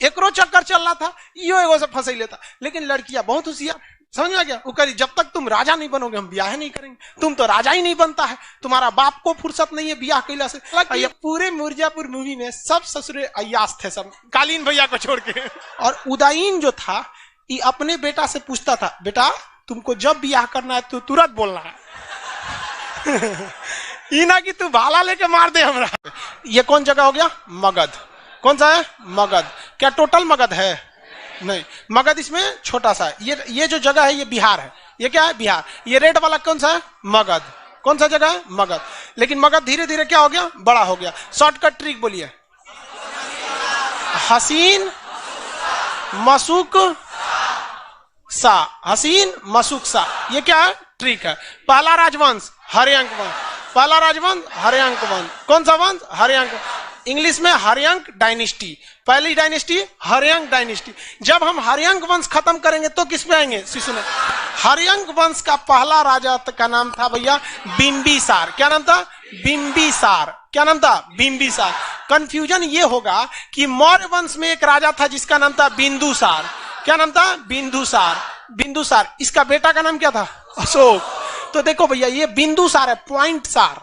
एकरो चक्कर चल रहा था, यो एगो से फंस लेता। लेकिन लड़कियां बहुत होशियार, समझ में आ गया, वो करी जब तक तुम राजा नहीं बनोगे हम ब्याह नहीं करेंगे, तुम तो राजा ही नहीं बनता है, तुम्हारा बाप को फुर्सत नहीं है ब्याह कैला से। ये पूरे मिर्जापुर मूवी में सब ससुरे अय्यास थे, सब कालीन भैया को छोड़ के। और उदयीन जो था ये अपने बेटा से पूछता था, बेटा तुमको जब ब्याह करना है तो तुरंत बोलना है ये ना कि तू भाला लेके मार दे हमरा। ये कौन जगह हो गया? मगध। कौन सा है? मगध। क्या टोटल मगध है? नहीं, मगध इसमें छोटा सा है। ये जो जगह है ये बिहार है। ये क्या है? बिहार। ये रेड वाला कौन सा है? मगध। कौन सा जगह है? मगध। लेकिन मगध धीरे धीरे क्या हो गया? बड़ा हो गया। शॉर्टकट ट्रिक बोलिए। हसीन मसूक सा, हसीन मसूक सा, ये क्या है? ट्रिक है। पहला राजवंश हर्यंक वंश, पहला राजवंश हर्यंक वंश। कौन सा वंश? हर्यंक। इंग्लिश में हर्यंक डायनेस्टी, पहली डायनेस्टी हर्यंक डायनेस्टी। जब हम हर्यंक वंश खत्म करेंगे तो किस पे आएंगे? शिशु ने। हर्यंक वंश का पहला राजा का नाम था भैया बिंबिसार। क्या नाम था? बिंबिसार। क्या नाम था? बिंबिसार। कंफ्यूजन ये होगा कि मौर्य वंश में एक राजा था जिसका नाम था बिंदुसार। क्या नाम था? बिंदुसार। बिंदुसार। इसका बेटा का नाम क्या था? अशोक। तो देखो भैया ये बिंदुसार है, पॉइंट सार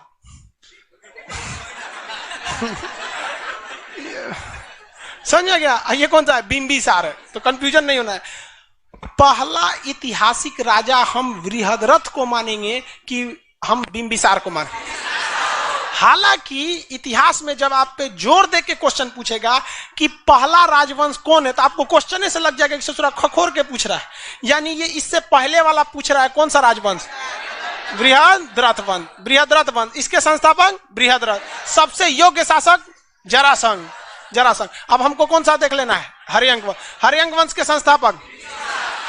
समझ गया? ये कौन सा है? बिंबिसार है। तो कंफ्यूजन नहीं होना है। पहला ऐतिहासिक राजा हम बृहद्रथ को मानेंगे कि हम बिंबिसार को मानेंगे। हालांकि इतिहास में जब आप पे जोर दे के क्वेश्चन पूछेगा कि पहला राजवंश कौन है तो आपको क्वेश्चन से लग जाएगा कि ससुरा खखोर के पूछ रहा है, यानी ये इससे पहले वाला पूछ रहा है। कौन सा राजवंश? बृहद्रथ वंश। बृहद्रथ वंश। इसके संस्थापक बृहद्रथ। सबसे योग्य शासक जरासंध। जरासंध। अब हमको कौन सा देख लेना है? हर्यंक वंश। हर्यंक वंश के संस्थापक,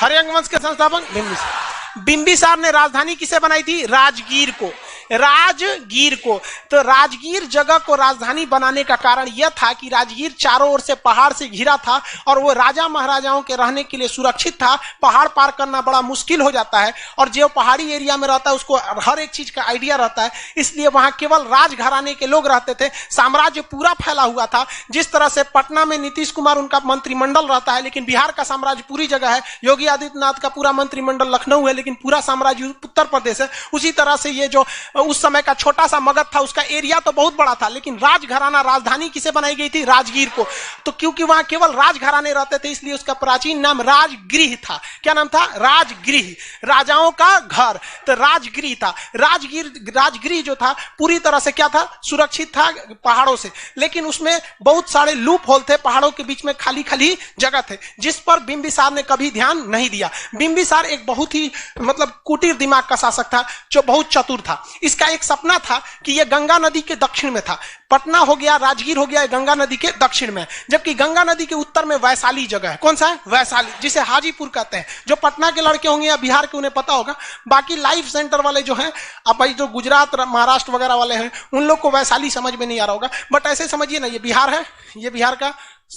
हर्यंक वंश के संस्थापक बिंबिसार। बिंबिसार ने राजधानी किसे बनाई थी? राजगीर को। राजगीर को। तो राजगीर जगह को राजधानी बनाने का कारण यह था कि राजगीर चारों ओर से पहाड़ से घिरा था और वो राजा महाराजाओं के रहने के लिए सुरक्षित था। पहाड़ पार करना बड़ा मुश्किल हो जाता है और जो पहाड़ी एरिया में रहता है उसको हर एक चीज का आइडिया रहता है, इसलिए वहां केवल राजघराने के लोग रहते थे। साम्राज्य पूरा फैला हुआ था। जिस तरह से पटना में नीतीश कुमार उनका मंत्रिमंडल रहता है, लेकिन बिहार का साम्राज्य पूरी जगह है। योगी आदित्यनाथ का पूरा मंत्रिमंडल लखनऊ है, लेकिन पूरा साम्राज्य उत्तर प्रदेश है। उसी तरह से ये जो उस समय का छोटा सा मगध था उसका एरिया तो बहुत बड़ा था, लेकिन राजघराना राजधानी किसे बनाई गई थी? राजगीर को। तो क्योंकि वहां केवल राजघराने रहते थे इसलिए उसका प्राचीन नाम राजगृह था। क्या नाम था? राजगृह। राजाओं का घर। तो राजगृह था। राजगृह जो था पूरी तरह से क्या था? सुरक्षित था पहाड़ों से, लेकिन उसमें बहुत सारे लूप होल थे। पहाड़ों के बीच में खाली खाली जगह थे जिस पर बिंबिसार ने कभी ध्यान नहीं दिया। बिंबिसार एक बहुत ही मतलब कुटीर दिमाग का शासक था जो बहुत चतुर था। इसका एक सपना था कि यह गंगा नदी के दक्षिण में था। पटना हो गया, राजगीर हो गया, गंगा नदी के दक्षिण में, जबकि गंगा नदी के उत्तर में वैशाली जगह है। कौन सा है? वैशाली, जिसे हाजीपुर कहते हैं। जो पटना के लड़के होंगे या बिहार के उन्हें पता होगा। बाकी लाइफ सेंटर वाले जो हैं, अब भाई जो गुजरात महाराष्ट्र वगैरह वाले हैं उन लोग को वैशाली समझ में नहीं आ रहा होगा, बट ऐसे समझिए ना, ये बिहार है, ये बिहार का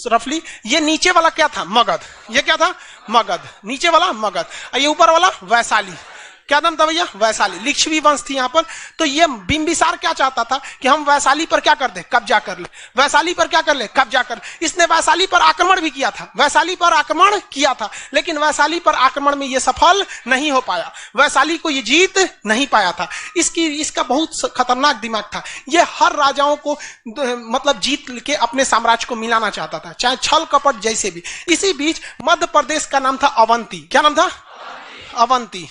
रफली। ये नीचे वाला क्या था? मगध। ये क्या था? मगध। नीचे वाला मगध, ये ऊपर वाला वैशाली। क्या नाम था भैया? वैशाली। लिच्छवी वंश थी यहाँ पर। तो ये बिंबिसार क्या चाहता था कि हम वैशाली पर क्या कर दे? कब्जा कर ले। वैशाली पर क्या कर ले? कब्जा कर ले। इसने वैशाली पर आक्रमण भी किया था। वैशाली पर आक्रमण किया था, लेकिन वैशाली पर आक्रमण में ये सफल नहीं हो पाया। वैशाली को ये जीत नहीं पाया था। इसका बहुत खतरनाक दिमाग था। ये हर राजाओं को मतलब जीत के अपने साम्राज्य को मिलाना चाहता था, चाहे छल कपट जैसे भी। इसी बीच मध्य प्रदेश का नाम था अवंती। क्या नाम था? अवंती।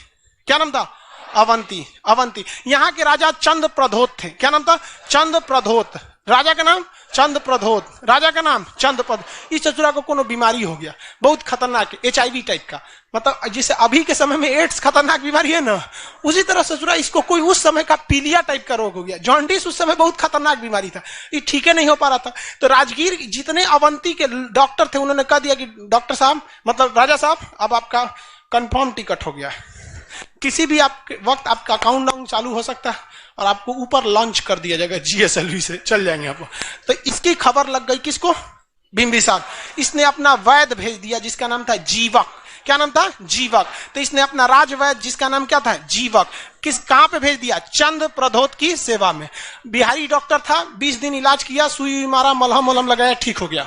क्या नाम था? अवंती। अवंती। यहां के राजा चंद्र प्रधोत थे। क्या नाम था? चंद्र प्रधोत। राजा का नाम चंद्र प्रधोत। राजा का नाम चंद्र प्रधोत। इस चतुरा को कोनो बीमारी हो गया, बहुत खतरनाक, HIV टाइप का, मतलब जिसे अभी के समय में एड्स खतरनाक बीमारी है ना, उसी तरह ससुरा इसको कोई उस समय का पीलिया टाइप का रोग हो गया। जॉन्डिस उस समय बहुत खतरनाक बीमारी था, ये ठीक नहीं हो पा रहा था। तो राजगीर जितने अवंती के डॉक्टर थे उन्होंने कह दिया कि डॉक्टर साहब, मतलब राजा साहब, अब आपका कंफर्म टिकट हो गया है, किसी भी वक्त आपका काउंटडाउन चालू हो सकता है और आपको ऊपर लॉन्च कर दिया जाएगा, GSLV से चल जाएंगे आप। तो इसकी खबर लग गई किसको? बिंबिसार। इसने अपना वैद्य भेज दिया जिसका नाम था जीवक। क्या नाम था? जीवक। तो इसने अपना राजवैद्य जिसका नाम क्या था? जीवक। कहां पे भेज दिया? चंद्र प्रधोत की सेवा में। बिहारी डॉक्टर था, 20 दिन इलाज किया, सुई मारा, मलहम लगाया, ठीक हो गया।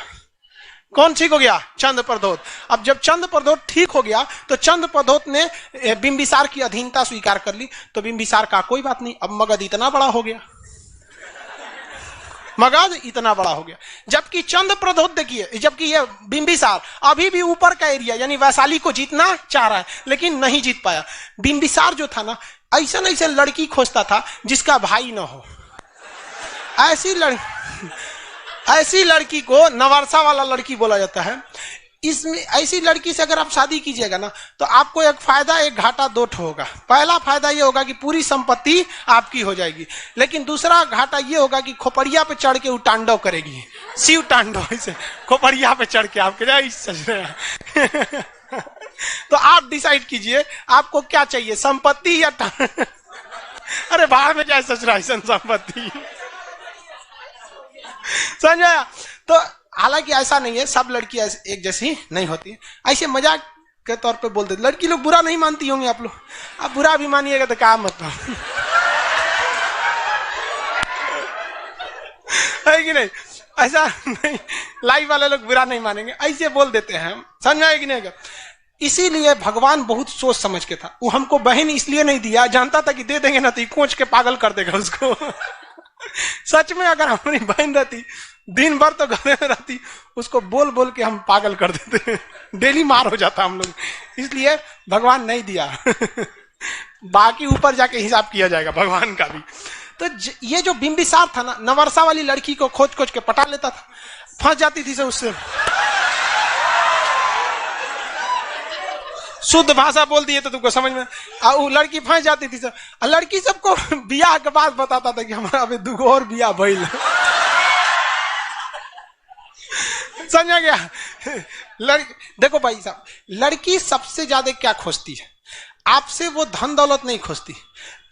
कौन ठीक हो गया? चंद्र प्रद्योत। अब जब चंद्र प्रद्योत ठीक हो गया तो चंद्र प्रद्योत ने बिंबिसार की अधीनता स्वीकार कर ली। तो बिंबिसार का कोई बात नहीं, अब मगध इतना बड़ा हो गया, मगध इतना बड़ा हो गया। जबकि चंद्र प्रद्योत देखिए, जबकि ये बिंबिसार अभी भी ऊपर का एरिया यानी वैशाली को जीतना चाह रहा है लेकिन नहीं जीत पाया। बिंबिसार जो था ना, ऐसा लड़की खोजता था जिसका भाई ना हो। ऐसी लड़की को नवरसा वाला लड़की बोला जाता है। इसमें ऐसी लड़की से अगर आप शादी कीजिएगा ना तो आपको एक फायदा एक घाटा दो होगा। पहला फायदा ये होगा कि पूरी संपत्ति आपकी हो जाएगी, लेकिन दूसरा घाटा ये होगा कि खोपड़िया पे चढ़ के वो तांडव करेगी, शिव तांडव। इसे खोपड़िया पे चढ़ के आपके तो आप डिसाइड कीजिए आपको क्या चाहिए, संपत्ति या अरे बाहर में जाए ससुराल संपत्ति। समझ आया? तो हालांकि ऐसा नहीं है, सब लड़की एक जैसी नहीं होती। ऐसे मजाक के तौर पे बोल देते, लड़की लोग बुरा नहीं मानती होंगी आप लोग, आप बुरा भी मानिएगा तो काम मतलब है कि नहीं? ऐसा नहीं, लाइव वाले लोग बुरा नहीं मानेंगे, ऐसे बोल देते हैं। समझ में आएगी नहीं? इसीलिए भगवान बहुत सोच समझ के था। वो हमको बहन इसलिए नहीं दिया, जानता था कि दे देंगे ना तो कोच के पागल कर देगा उसको। सच में अगर हमारी बहन रहती दिन भर तो घर में रहती, उसको बोल बोल के हम पागल कर देते, डेली मार हो जाता हम लोग। इसलिए भगवान नहीं दिया। बाकी ऊपर जाके हिसाब किया जाएगा भगवान का भी। तो ये जो बिंबिसार था ना, नवरसा वाली लड़की को खोज खोज के पटा लेता था, फंस जाती थी से उससे। शुद्ध भाषा बोल दिए तो तुमको समझ में, वो लड़की फंस जाती थी। लड़की सबको बियाह के बाद बताता था कि हमारा अभी 2 और बियाह भइल। समझ गया? देखो भाई साहब, लड़की सबसे ज्यादा क्या खोजती है? आपसे वो धन दौलत नहीं खोजती।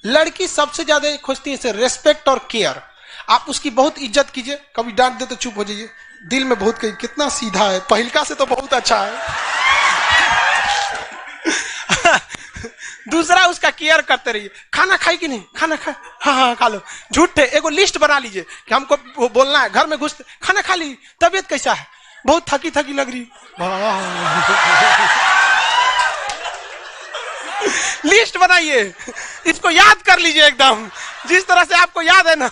लड़की सबसे ज्यादा खोजती है रेस्पेक्ट और केयर। आप उसकी बहुत इज्जत कीजिए, कभी डांट दे तो चुप हो जाइए, दिल में बहुत कही कितना सीधा है, पहिलका से तो बहुत अच्छा है। दूसरा उसका केयर करते रहिए। खाना खाई कि नहीं? खाना खा, हाँ खा लो। झूठे एगो लिस्ट बना लीजिए कि हमको बोलना है, घर में घुसते खाना खा ली, तबीयत कैसा है? बहुत थकी थकी लग रही। लिस्ट बनाइए, इसको याद कर लीजिए एकदम। जिस तरह से आपको याद है ना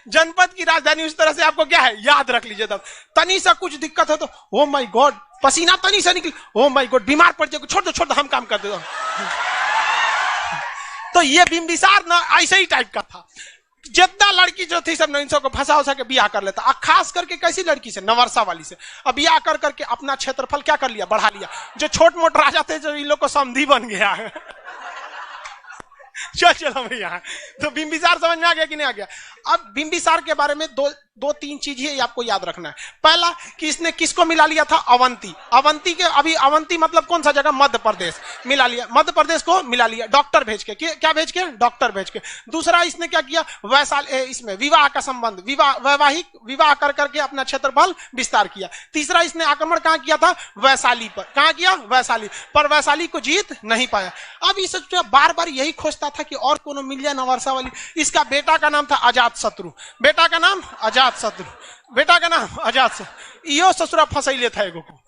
जनपद की राजधानी, उस तरह से आपको क्या है याद रख लीजिए। तब तनी सा कुछ दिक्कत है तो ओ माय गॉड, पसीना तनी सा निकल, ओ माय गॉड, बीमार पड़ जाएगा, छोड़ दो हम काम कर देता। तो ये बिंबिसार ना ऐसे ही टाइप का था। जितना लड़की जो थी सब इन सबको फंसा के बियाह कर लेता। खास करके कैसी लड़की से? नवरसा वाली से। अब बियाह कर करके अपना क्षेत्रफल क्या कर लिया? बढ़ा लिया। जो छोट मोट राजा थे जो इन लोग को समधी बन गया। चलो भैया, तो बिंबिसार समझ में आ गया कि नहीं आ गया? अब बिंबिसार के बारे में दो तीन चीज ही आपको याद रखना है। पहला कि इसने किसको मिला लिया था? अवंती। अवंती के अभी अवंती मतलब कौन सा जगह? मध्य प्रदेश। मिला लिया, मध्य प्रदेश को मिला लिया डॉक्टर भेज के। क्या भेज के? डॉक्टर भेज के। दूसरा इसने क्या किया? वैशाली, इसमें विवाह का संबंध, वैवाहिक विवाह कर करके अपना क्षेत्रफल विस्तार किया। तीसरा इसने आक्रमण कहां किया था? वैशाली पर। कहां किया? वैशाली पर। वैशाली को जीत नहीं पाया। अब इस बार बार यही खोजता था कि और कोनो मिल जाए नवरसा वाली। इसका बेटा का नाम था अजातशत्रु। बेटा का नाम अजातशत्रु। बेटा का नाम अजातशत्रु। इहो ससुरा फंसैले था एगो को।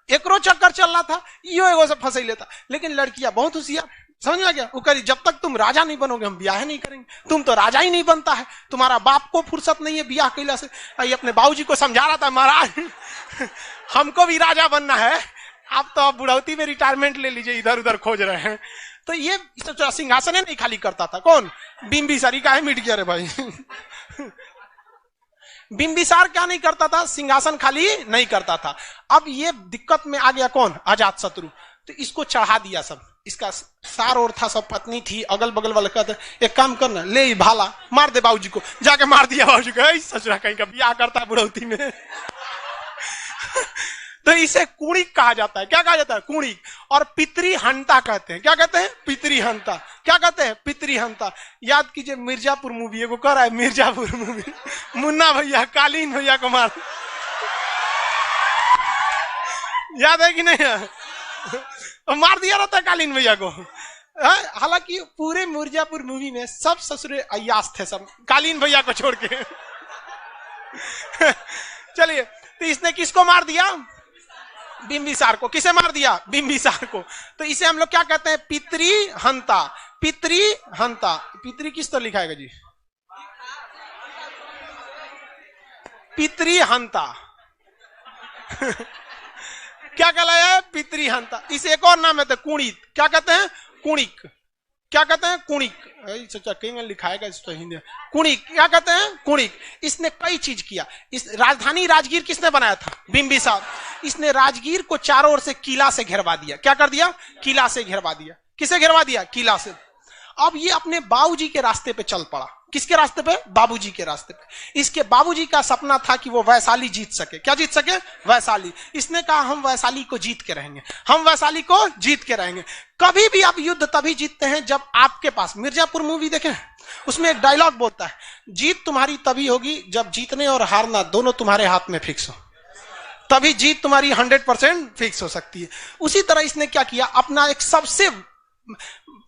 एकरो चक्कर चल रहा था, इहो एगो से फंसैले था। लेकिन लड़कियां बहुत होशियार, समझ में आ गया? वो करी जब तक तुम राजा नहीं बनोगे हम ब्याह नहीं करेंगे। तुम तो राजा ही नहीं बनता है, तुम्हारा बाप को फुर्सत नहीं है ब्याह कैला से। अपने बाबूजी को समझा रहा था, महाराज हमको भी राजा बनना है, आप तो बुढ़ौती में रिटायरमेंट ले लीजिए, इधर उधर खोज रहे हैं। तो ये सिंहासन नहीं खाली करता था। कौन? बिंबिसार। का है मिट गया रे भाई। बिंबिसार क्या नहीं करता था? सिंहासन खाली नहीं करता था। अब ये दिक्कत में आ गया कौन? अजातशत्रु। तो इसको चढ़ा दिया सब। इसका सार और था, सब पत्नी थी, अगल बगल वाले कहते एक काम करना, ले भाला मार दे बाबूजी को। जाके मार दिया बाबूजी को। ससुरा कहीं का ब्याह करता है बुढ़ौती में। तो इसे कुणिक कहा जाता है। क्या कहा जाता है? कुणिक। और पितृहंता कहते हैं। क्या कहते हैं? पितृहंता। क्या कहते हैं? पितृहंता। याद कीजिए मिर्जापुर मूवी, एगो कर रहा है मिर्जापुर मूवी, मुन्ना भैया कालीन भैया को मार, याद है कि नहीं? मार दिया रहता है कालीन भैया को। हालांकि पूरे मिर्जापुर मूवी में सब ससुरे अय्यास थे, सब कालीन भैया को छोड़ के। चलिए, तो इसने किसको मार दिया? बिंबिसार को। किसे मार दिया? बिंबिसार को। तो इसे हम लोग क्या कहते हैं? पितृहंता। पितृहंता। पितृ किस तरह लिखाएगा जी? पितृहंता। क्या कहलाया है? पितृहंता। इसे एक और नाम है कुणित। क्या कहते हैं? कुणिक। क्या कहते हैं? कुणिक। कहीं लिखाएगा इस तो हिंदी। कुणिक। क्या कहते हैं? कुणिक। इसने कई चीज किया। इस राजधानी राजगीर किसने बनाया था? बिंबिसार। इसने राजगीर को चारों ओर से किला से घेरवा दिया। क्या कर दिया? किला से घेरवा दिया। किसे घेरवा दिया? किला से। अब ये अपने बाबूजी के रास्ते पे चल पड़ा। किसके रास्ते पे? बाबूजी के रास्ते पे। इसके बाबूजी का सपना था कि वो वैशाली जीत सके। क्या जीत सके? वैशाली। इसने कहा हम वैशाली को जीत के रहेंगे, हम वैशाली को जीत के रहेंगे। कभी भी आप युद्ध तभी जीतते हैं जब आपके पास, मिर्जापुर मूवी देखें, उसमें एक डायलॉग बोलता है, जीत तुम्हारी तभी होगी जब जीतने और हारना दोनों तुम्हारे हाथ में फिक्स हो, तभी जीत तुम्हारी 100% फिक्स हो सकती है। उसी तरह इसने क्या किया? अपना एक सबसे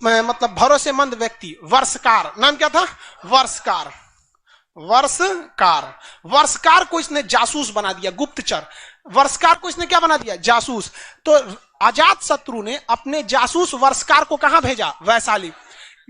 मतलब भरोसेमंद व्यक्ति वर्षकार, नाम क्या था? वर्षकार। वर्षकार। वर्षकार को इसने जासूस बना दिया, गुप्तचर। वर्षकार को इसने क्या बना दिया? जासूस। तो अजात शत्रु ने अपने जासूस वर्षकार को कहां भेजा? वैशाली।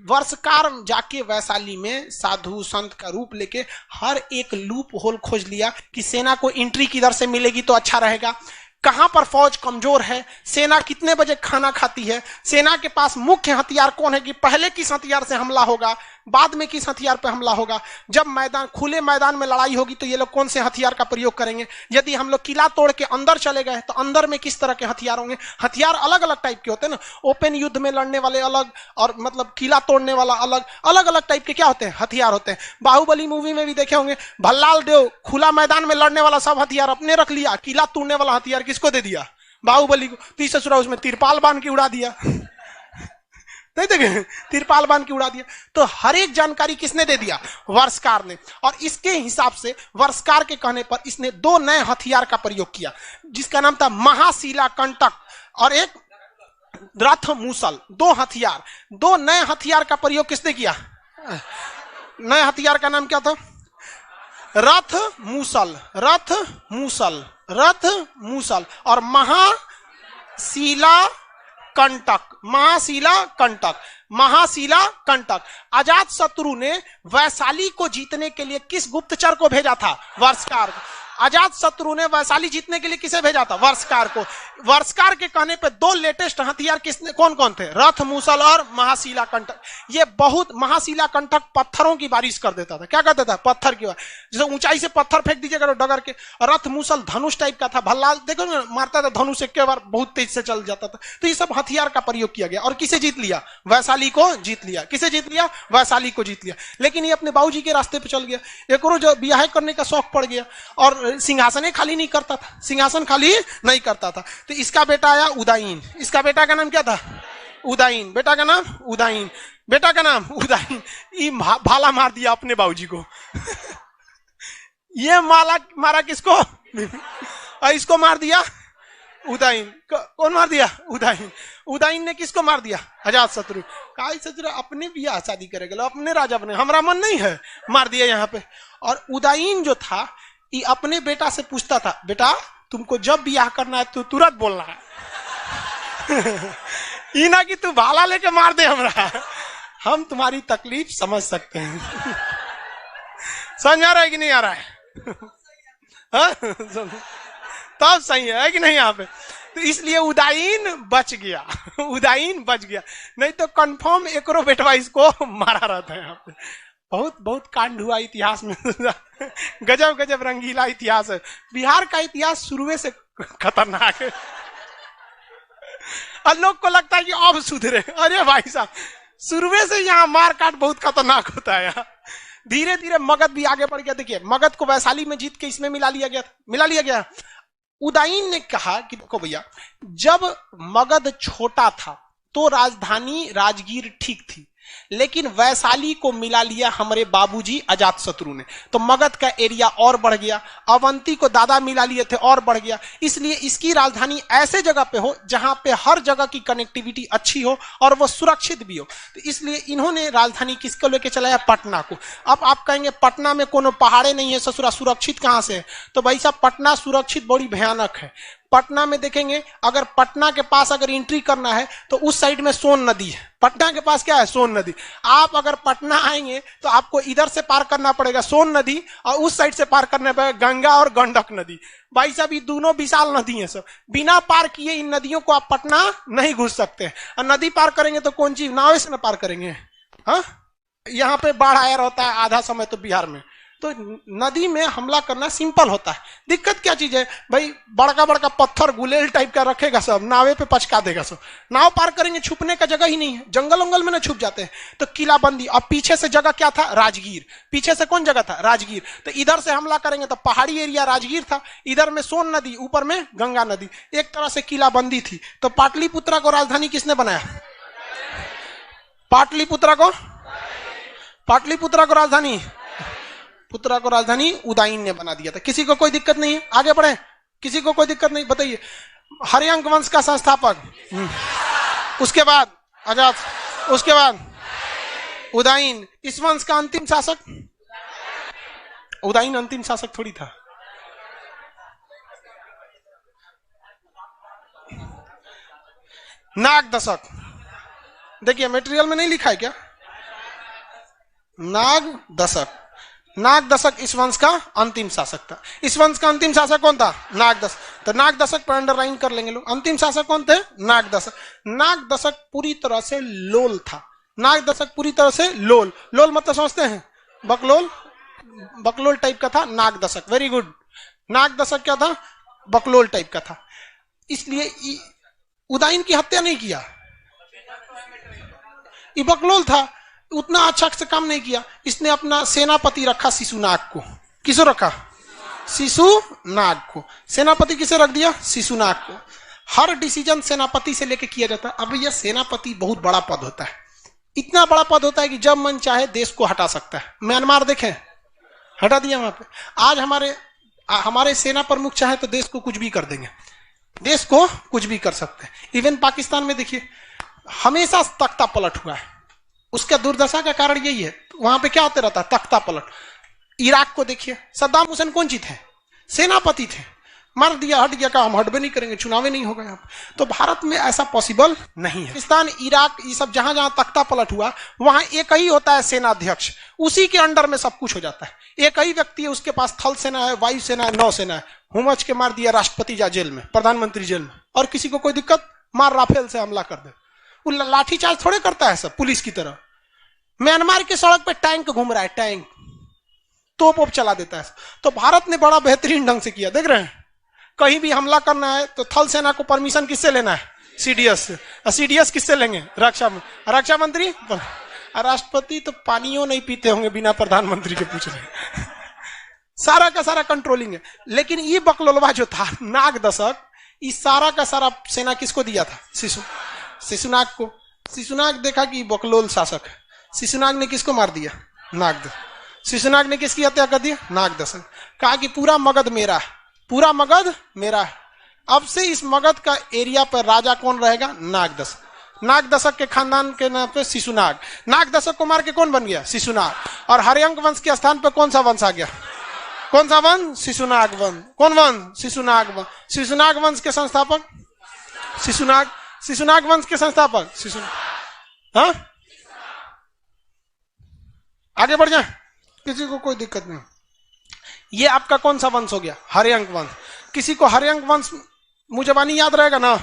वर्षकार जाके वैशाली में साधु संत का रूप लेके हर एक लूप होल खोज लिया कि सेना को एंट्री किधर से मिलेगी तो अच्छा रहेगा, कहां पर फौज कमजोर है, सेना कितने बजे खाना खाती है, सेना के पास मुख्य हथियार कौन है कि पहले किस हथियार से हमला होगा, बाद में किस हथियार पर हमला होगा, जब मैदान खुले मैदान में लड़ाई होगी तो ये लोग कौन से हथियार का प्रयोग करेंगे, यदि हम लोग किला तोड़ के अंदर चले गए तो अंदर में किस तरह के हथियार होंगे। हथियार अलग अलग टाइप के होते हैं ना, ओपन युद्ध में लड़ने वाले अलग और मतलब किला तोड़ने वाला अलग, अलग अलग टाइप के क्या होते हैं? हथियार होते हैं। बाहुबली मूवी में भी देखे होंगे, भल्लाल देव खुला मैदान में लड़ने वाला सब हथियार अपने रख लिया, किला तोड़ने वाला हथियार किसको दे दिया? बाहुबली को। तो ससुरा उसमें तिरपाल बांध के उड़ा दिया, नहीं देखे? तिरपाल बांध के उड़ा दिया। तो हर एक जानकारी किसने दे दिया? वर्षकार ने। और इसके हिसाब से वर्षकार के कहने पर इसने दो नए हथियार का प्रयोग किया, जिसका नाम था महाशिला कंटक और एक रथ मूसल। दो हथियार, दो नए हथियार का प्रयोग किसने किया? नए हथियार का नाम क्या था? रथ मूसल। रथ मूसल। रथ मूसल और महाशिला कंटक। महाशिला कंटक। महाशिला कंटक। अजात शत्रु ने वैशाली को जीतने के लिए किस गुप्तचर को भेजा था? वर्षकार को। अजात शत्रु ने वैशाली जीतने के लिए किसे भेजा था? वर्षकार को। वर्षकार के कहने पे दो लेटेस्ट हथियार किसने, कौन कौन थे? रथ मूसल और महाशिला कंटक। ये बहुत, महाशिला कंटक पत्थरों की बारिश कर देता था। क्या कहता था? पत्थर की बारिश, जैसे ऊंचाई से पत्थर फेंक दीजिएगा डगर के। रथ मूसल धनुष टाइप का था, भल्ला देखो ना मारता था धनुष, एक बार बहुत तेज से चल जाता था। तो ये सब हथियार का प्रयोग किया गया और किसे जीत लिया? वैशाली को जीत लिया। किसे जीत लिया? वैशाली को जीत लिया। लेकिन ये अपने बाबूजी के रास्ते पे चल गया। एक और जो ब्याह करने का शौक पड़ गया और सिंहासन खाली नहीं करता था, सिंहासन खाली नहीं करता था। तो इसका बेटा आया उदयीन। इसका बेटा का नाम क्या था? उदयीन। बेटा का नाम उदयीन। बेटा का नाम उदयीन। ये भाला मार दिया अपने बाबूजी को। ये मारा किसको? और इसको मार दिया उदयीन। कौन मार दिया? उदयीन। उदयीन ने किसको मार दिया? अजात शत्रु। काई शत्रु अपने बियाह शादी करेगा, अपने राजा बने, हमारा मन नहीं है, मार दिया यहाँ पे। और उदयीन जो था ये अपने बेटा से पूछता था, बेटा तुमको जब ब्याह करना है तो तुरंत बोलना है। ये ना कि तू भाला लेके मार दे हमरा, हम तुम्हारी तकलीफ समझ सकते हैं। समझ आ रहा है कि नहीं आ रहा है? तब सही है कि नहीं यहाँ पे? तो इसलिए उदयीन बच गया। उदयीन बच गया, नहीं तो कंफर्म एकरो बेटवा इसको मारा रहता है। यहाँ पे बहुत बहुत कांड हुआ इतिहास में। गजब गजब रंगीला इतिहास है। बिहार का इतिहास शुरू से खतरनाक है और लोग को लगता है कि अब सुधरे। अरे भाई साहब, शुरू से यहाँ मार काट बहुत खतरनाक होता है। यहाँ धीरे धीरे मगध भी आगे बढ़ गया। देखिए मगध को वैशाली में जीत के इसमें मिला लिया गया। उदयीन ने कहा कि देखो भैया, जब मगध छोटा था तो राजधानी राजगीर ठीक थी, लेकिन वैशाली को मिला लिया हमारे बाबूजी अजातशत्रु ने, तो मगध का एरिया और बढ़ गया। अवंती को दादा मिला लिए थे और बढ़ गया। इसलिए इसकी राजधानी ऐसे जगह पे हो जहां पे हर जगह की कनेक्टिविटी अच्छी हो और वो सुरक्षित भी हो। तो इसलिए इन्होंने राजधानी किसको लेके चलाया? पटना को। अब आप कहेंगे पटना में कोनो पहाड़े नहीं है, ससुरा सुरक्षित कहां से है? तो भाई साहब पटना सुरक्षित बड़ी भयानक है। पटना में देखेंगे, अगर पटना के पास अगर एंट्री करना है तो उस साइड में सोन नदी है। पटना के पास क्या है? सोन नदी। आप अगर पटना आएंगे तो आपको इधर से पार करना पड़ेगा सोन नदी, और उस साइड से पार करना पड़ेगा गंगा और गंडक नदी। भाई साहब ये दोनों विशाल नदी है सब, बिना पार किए इन नदियों को आप पटना नहीं घुस सकते। और नदी पार करेंगे तो कौन चीज, नाव से ना पार करेंगे? हाँ, यहाँ पे बाढ़ आया रहता है आधा समय तो बिहार में, तो नदी में हमला करना सिंपल होता है। दिक्कत क्या चीज है भाई? बड़का बड़का पत्थर गुलेल टाइप का रखेगा, सब नावे पे पचका देगा सब। नाव पार करेंगे, छुपने का जगह ही नहीं है, जंगल उंगल में ना छुप जाते हैं। तो किलाबंदी। अब पीछे से जगह क्या था? राजगीर। पीछे से कौन जगह था? राजगीर। तो इधर से हमला करेंगे तो पहाड़ी एरिया राजगीर था, इधर में सोन नदी, ऊपर में गंगा नदी, एक तरह से किलाबंदी थी। तो पाटलिपुत्रा को राजधानी किसने बनाया? पाटलिपुत्रा को राजधानी पुत्रा को राजधानी उदयन ने बना दिया था। किसी को कोई दिक्कत नहीं है? आगे बढ़े, किसी को कोई दिक्कत नहीं? बताइए। हर्यंक वंश का संस्थापक, उसके बाद अजात, उसके बाद उदयन। इस वंश का अंतिम शासक? उदयन अंतिम शासक थोड़ी था। नाग दशक, देखिए मटेरियल में नहीं लिखा है क्या? नाग दशक। नाग दशक इस वंश का अंतिम शासक था। इस वंश का अंतिम शासक कौन था? नाग दशक। तो नाग दशक पर अंडरलाइन कर लेंगे लोग। अंतिम शासक कौन थे? नाग दशक। नाग दशक पूरी तरह से लोल था। नाग दशक पूरी तरह से लोल। लोल मतलब समझते हैं? बकलोल, बकलोल टाइप का था नाग दशक। Very good. नाग दशक क्या था? बकलोल टाइप का था। इसलिए उदयन की हत्या नहीं किया, ये बकलोल था, उतना अच्छा से काम नहीं किया। इसने अपना सेनापति रखा शिशुनाग को। किसको रखा? शिशुनाग को। सेनापति किसे रख दिया? शिशुनाग को। हर डिसीजन सेनापति से लेके किया जाता है। अब यह सेनापति बहुत बड़ा पद होता है, इतना बड़ा पद होता है कि जब मन चाहे देश को हटा सकता है। म्यांमार देखें, हटा दिया वहां पे। आज हमारे सेना प्रमुख चाहे तो देश को कुछ भी कर देंगे, देश को कुछ भी कर सकते हैं। इवन पाकिस्तान में देखिए, हमेशा तख्ता पलट हुआ है। उसका दुर्दशा का कारण यही है, वहां पे क्या होते रहता है? तख्ता पलट। इराक को देखिए, सद्दाम हुसैन कौन ची थे? सेनापति थे। मार दिया, हट गया, कहा हम हटबे नहीं करेंगे, चुनाव नहीं होगा यहाँ। तो भारत में ऐसा पॉसिबल नहीं है। पाकिस्तान, इराक, ये सब जहां जहां तख्ता पलट हुआ वहां एक ही होता है सेनाध्यक्ष, उसी के अंडर में सब कुछ हो जाता है। एक ही व्यक्ति है, उसके पास थल सेना है, वायु सेना है, नौ सेना है। हुमच के मार दिया राष्ट्रपति जा जेल में, प्रधानमंत्री जेल में, और किसी को कोई दिक्कत? मार राफेल से हमला कर दे। वो लाठीचार्ज थोड़े करता है सब पुलिस की तरह। म्यांमार की सड़क पे टैंक घूम रहा है, टैंक तोप चला देता है। तो भारत ने बड़ा बेहतरीन ढंग से किया। देख रहे हैं, कहीं भी हमला करना है तो थल सेना को परमिशन किससे लेना है? सीडीएस से। सीडीएस किससे लेंगे? रक्षा मंत्री। राष्ट्रपति तो पानियों नहीं पीते होंगे बिना प्रधानमंत्री के पूछ रहे। सारा का सारा कंट्रोलिंग है। लेकिन ये बकलोलवा जो था नाग दशक, इस सारा का सारा सेना किसको दिया था? शिशुनाग को। शिशुनाग देखा कि बकलोल शासक है, शिशुनाग ने किसको मार दिया? नाग दशक। शिशुनाग ने किसकी हत्या कर दिया? नाग दशक। कहा कि पूरा मगध मेरा है, पूरा मगध मेरा है। अब से इस मगध का एरिया पर राजा कौन रहेगा? नाग दशक। नाग दशक के खानदान के नाम पे शिशुनाग। नाग दशक को मार के कौन बन गया? शिशुनाग। और हर्यंक वंश के स्थान पर कौन सा वंश आ गया? कौन सा वंश? शिशुनाग वंश। कौन वंश? शिशुनाग वंश। शिशुनाग वंश के संस्थापक शिशुनाग। शिशुनाग वंश के संस्थापक शिशुनाग। हाँ, आगे बढ़ जाए, किसी को कोई दिक्कत नहीं। ये आपका कौन सा वंश हो गया? हर्यंक वंश। किसी को हर्यंक वंश मुझे याद रहेगा ना?